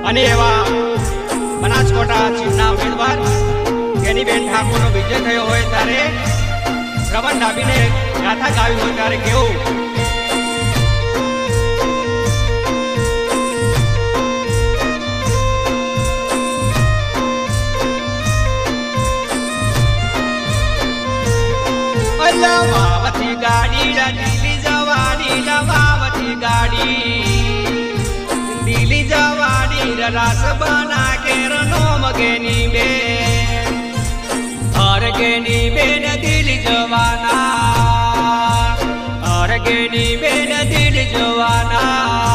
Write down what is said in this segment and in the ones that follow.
અને એવા બનાસકોટા ચીફના ઉમેદવાર ગેનીબેન ઠાકોરનો વિજય થયો હોય ત્યારે શ્રવણ ડાબીને ગાથા ગાવી હોય ત્યારે કેવું લવાવતી ગાડી દિલ્હી જવાની લવાવતી ગાડી દિલ્હી જવાની રાસ બના કેર નોમ ગેની બેન હર ગેની બેન દિલ્હી જવાના હર ગેની બેન દિલ્હી જવાના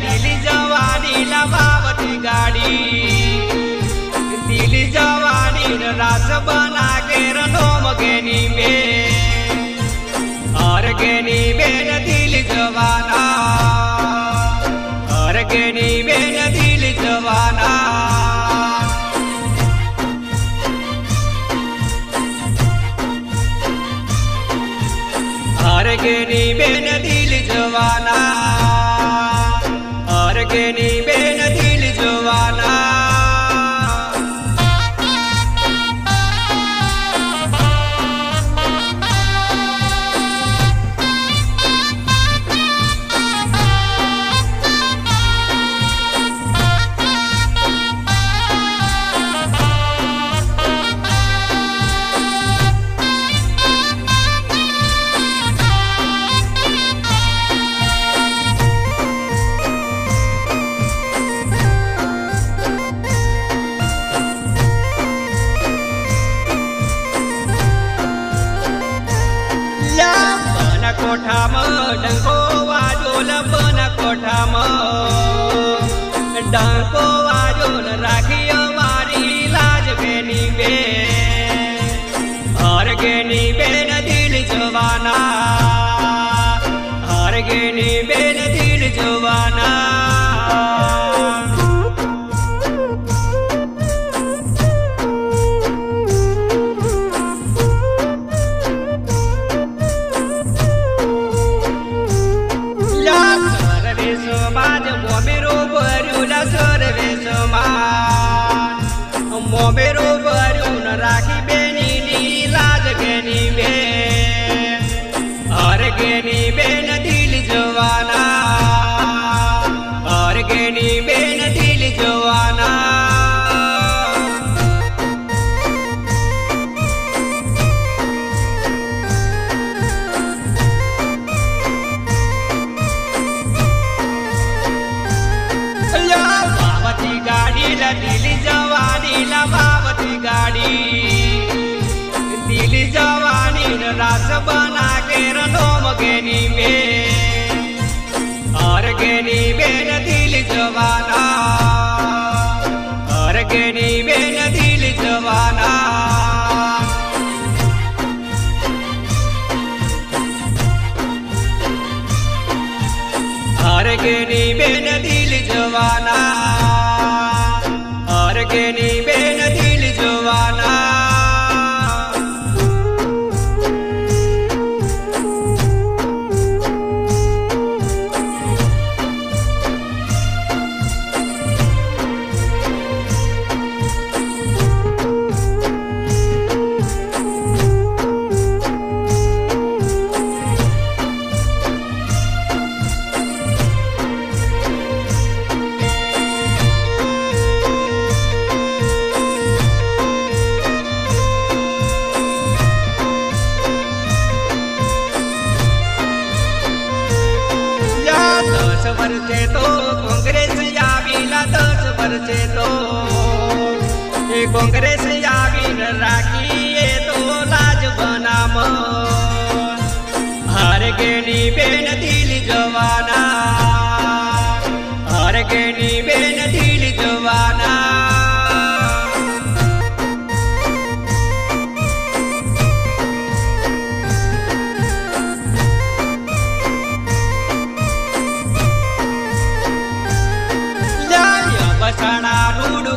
દિલ્હી જવાની લવાવતી ગાડી દિલ્હી જવાની રાસ બના કેર નોમ ગેની બેન હર ગેની બેન દિલ્હી જવાના હર ગેની બેન દિલ્હી જવાના હર ગેની બેન દિલ્હી જવાના ગેની બેન દિલ્હી જવાના કોઠામાં ડંકો વાજો લબના કોઠામાં ડંકો વાજો રાખી અમારી લાજ ગેની બેન હર ગેની બેન દિલ્હી જવાના હર ગેની બેન દિલ્હી જવાના મોમેરો ભર્યું રાખી બેની લાજ ગેની બેન હર ગેની બેન દિલ્હી જવાના હર ગેની બેન દિલ્હી જવાના લવાવતી ગાડી દિલ્હી જવાની લવાવતી ગાડી દિલ્હી જવાની રાસ બના કેર નોમ ગેની બેન હર ગેની બેન દિલ્હી જવાના હર ગેની બેન દિલ્હી જવાના હર ગેની બેન દિલ્હી જવાના હર ગેની બેન દિલ્હી જવાના વર્ષે તો કોંગ્રેસ આવીલા 10 વર્ષે તો એ કોંગ્રેસ આવીને રાખીએ તો લાજ બનામ હર ગેની બેન દિલ્હી જવાના હર ગેની બેન દિલ્હી જવાના બસણા રૂડ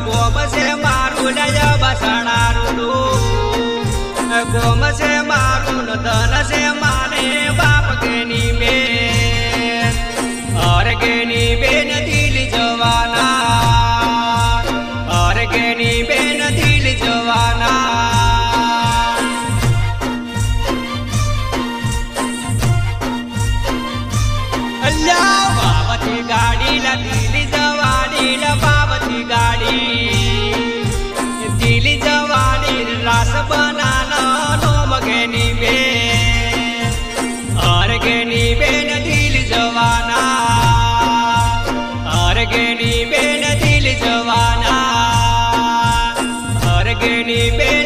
બોલ્યા બસાડા રૂડું ગોમ છે મારું ધન છે માને બાપ કેની બેન અરે કેની બેન દિલ જવાના અરે કેની બેન દિલ જવાના અલ્યા બાવથી ગાડી લગીલી જવાની બાવથી ગાડી દિલ જવાની રાસ બનાનો મગેની બેન અરગેની બેન દિલ જવાના અરગેની બેન દિલ જવાના અરગેની બેન